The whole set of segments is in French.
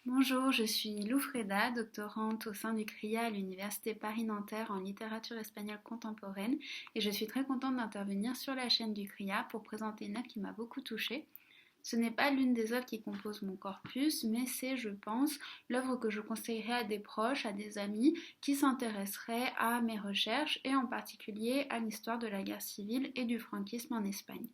Bonjour, je suis Lou Freda, doctorante au sein du CRIA à l'Université Paris-Nanterre en littérature espagnole contemporaine et je suis très contente d'intervenir sur la chaîne du CRIA pour présenter une œuvre qui m'a beaucoup touchée. Ce n'est pas l'une des œuvres qui composent mon corpus, mais c'est, je pense, l'œuvre que je conseillerais à des proches, à des amis qui s'intéresseraient à mes recherches et en particulier à l'histoire de la guerre civile et du franquisme en Espagne.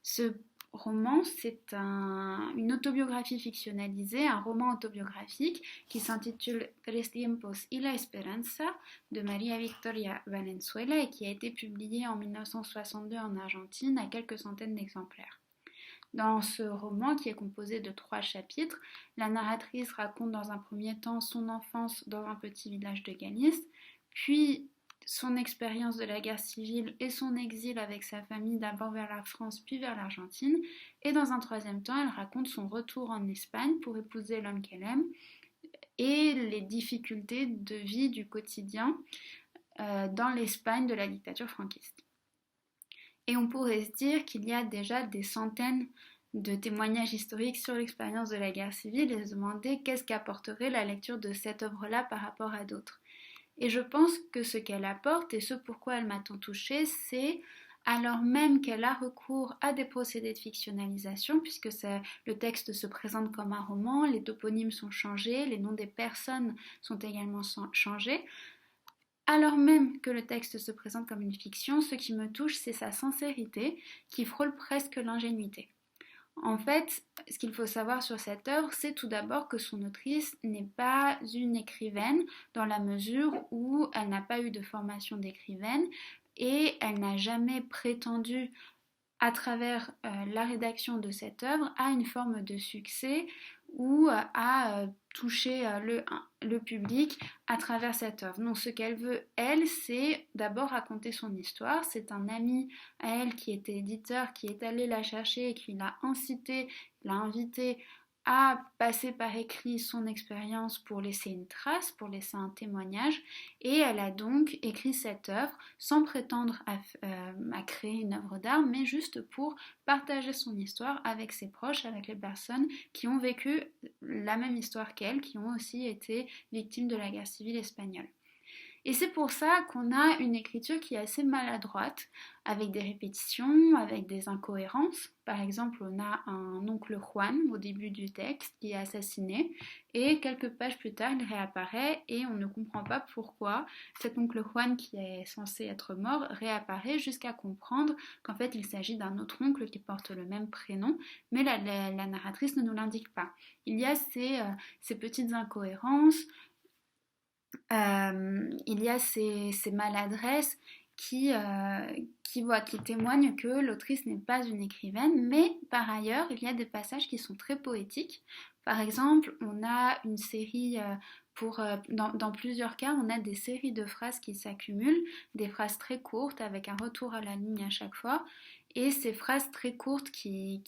Ce roman, c'est une autobiographie fictionnalisée, un roman autobiographique qui s'intitule Tres tiempos y la esperanza de María Victoria Valenzuela et qui a été publié en 1962 en Argentine à quelques centaines d'exemplaires. Dans ce roman, qui est composé de 3 chapitres, la narratrice raconte dans un premier temps son enfance dans un petit village de Galice, puis son expérience de la guerre civile et son exil avec sa famille d'abord vers la France puis vers l'Argentine, et dans un troisième temps, elle raconte son retour en Espagne pour épouser l'homme qu'elle aime et les difficultés de vie du quotidien dans l'Espagne de la dictature franquiste. Et on pourrait se dire qu'il y a déjà des centaines de témoignages historiques sur l'expérience de la guerre civile et se demander qu'est-ce qu'apporterait la lecture de cette œuvre-là par rapport à d'autres. Et je pense que ce qu'elle apporte et ce pourquoi elle m'a tant touchée, c'est alors même qu'elle a recours à des procédés de fictionnalisation, puisque le texte se présente comme un roman, les toponymes sont changés, les noms des personnes sont également changés. Alors même que le texte se présente comme une fiction, ce qui me touche, c'est sa sincérité qui frôle presque l'ingénuité. En fait, ce qu'il faut savoir sur cette œuvre, c'est tout d'abord que son autrice n'est pas une écrivaine dans la mesure où elle n'a pas eu de formation d'écrivaine et elle n'a jamais prétendu à travers la rédaction de cette œuvre à une forme de succès ou à toucher le public à travers cette œuvre. Non, ce qu'elle veut, elle, c'est d'abord raconter son histoire. C'est un ami à elle qui était éditeur, qui est allé la chercher et qui l'a incité, l'a invité à passer par écrit son expérience pour laisser une trace, pour laisser un témoignage, et elle a donc écrit cette œuvre sans prétendre à créer une œuvre d'art, mais juste pour partager son histoire avec ses proches, avec les personnes qui ont vécu la même histoire qu'elle, qui ont aussi été victimes de la guerre civile espagnole. Et c'est pour ça qu'on a une écriture qui est assez maladroite, avec des répétitions, avec des incohérences. Par exemple, on a un oncle Juan au début du texte qui est assassiné, et quelques pages plus tard, il réapparaît et on ne comprend pas pourquoi cet oncle Juan qui est censé être mort réapparaît jusqu'à comprendre qu'en fait il s'agit d'un autre oncle qui porte le même prénom, mais la narratrice ne nous l'indique pas. Il y a ces petites incohérences. Il y a ces maladresses qui témoignent que l'autrice n'est pas une écrivaine, mais par ailleurs, il y a des passages qui sont très poétiques. Par exemple, on a une série, dans plusieurs cas, on a des séries de phrases qui s'accumulent, des phrases très courtes avec un retour à la ligne à chaque fois, et ces phrases très courtes qui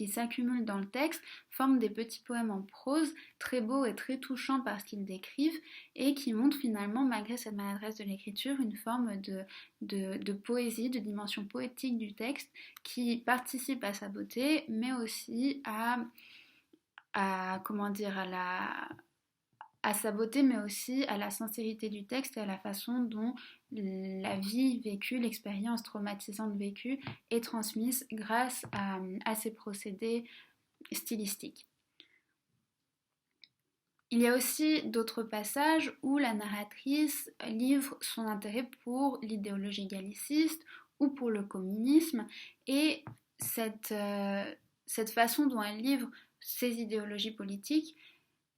s'accumulent dans le texte forment des petits poèmes en prose, très beaux et très touchants parce qu'ils décrivent, et qui montrent finalement, malgré cette maladresse de l'écriture, une forme de poésie, de dimension poétique du texte qui participe à sa beauté, mais aussi comment dire, à sa beauté, mais aussi à la sincérité du texte et à la façon dont la vie vécue, l'expérience traumatisante vécue est transmise grâce à ces procédés stylistiques. Il y a aussi d'autres passages où la narratrice livre son intérêt pour l'idéologie galliciste ou pour le communisme, et cette façon dont elle livre ces idéologies politiques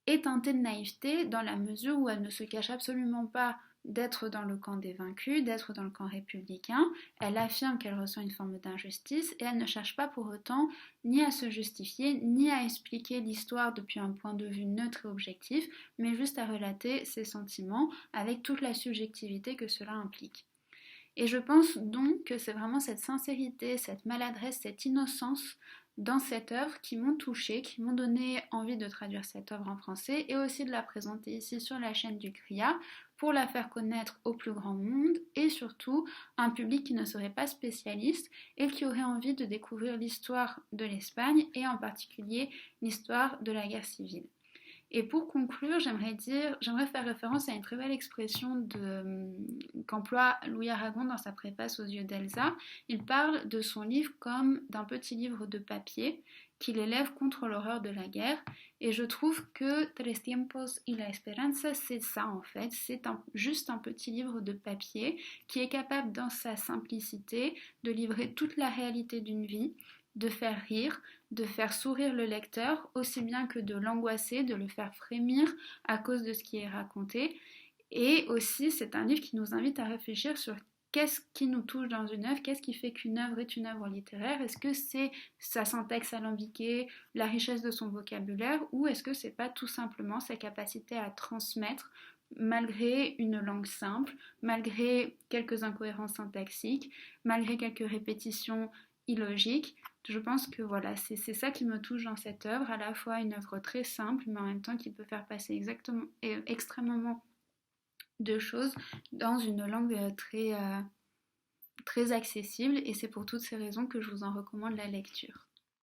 est teintée de naïveté dans la mesure où elle ne se cache absolument pas d'être dans le camp des vaincus, d'être dans le camp républicain. Elle affirme qu'elle ressent une forme d'injustice et elle ne cherche pas pour autant ni à se justifier, ni à expliquer l'histoire depuis un point de vue neutre et objectif, mais juste à relater ses sentiments avec toute la subjectivité que cela implique. Et je pense donc que c'est vraiment cette sincérité, cette maladresse, cette innocence dans cette œuvre qui m'ont touchée, qui m'ont donné envie de traduire cette œuvre en français et aussi de la présenter ici sur la chaîne du CRIA pour la faire connaître au plus grand monde et surtout à un public qui ne serait pas spécialiste et qui aurait envie de découvrir l'histoire de l'Espagne et en particulier l'histoire de la guerre civile. Et pour conclure, j'aimerais faire référence à une très belle expression qu'emploie Louis Aragon dans sa préface aux yeux d'Elsa. Il parle de son livre comme d'un petit livre de papier qu'il élève contre l'horreur de la guerre. Et je trouve que Tres Tiempos y la Esperanza, c'est ça en fait. C'est juste un petit livre de papier qui est capable, dans sa simplicité, de livrer toute la réalité d'une vie, de faire rire, de faire sourire le lecteur, aussi bien que de l'angoisser, de le faire frémir à cause de ce qui est raconté. Et aussi, c'est un livre qui nous invite à réfléchir sur qu'est-ce qui nous touche dans une œuvre, qu'est-ce qui fait qu'une œuvre est une œuvre littéraire. Est-ce que c'est sa syntaxe alambiquée, la richesse de son vocabulaire, ou est-ce que c'est pas tout simplement sa capacité à transmettre malgré une langue simple, malgré quelques incohérences syntaxiques, malgré quelques répétitions illogiques. Je pense que voilà, c'est ça qui me touche dans cette œuvre, à la fois une œuvre très simple, mais en même temps qui peut faire passer extrêmement de choses dans une langue très accessible, et c'est pour toutes ces raisons que je vous en recommande la lecture.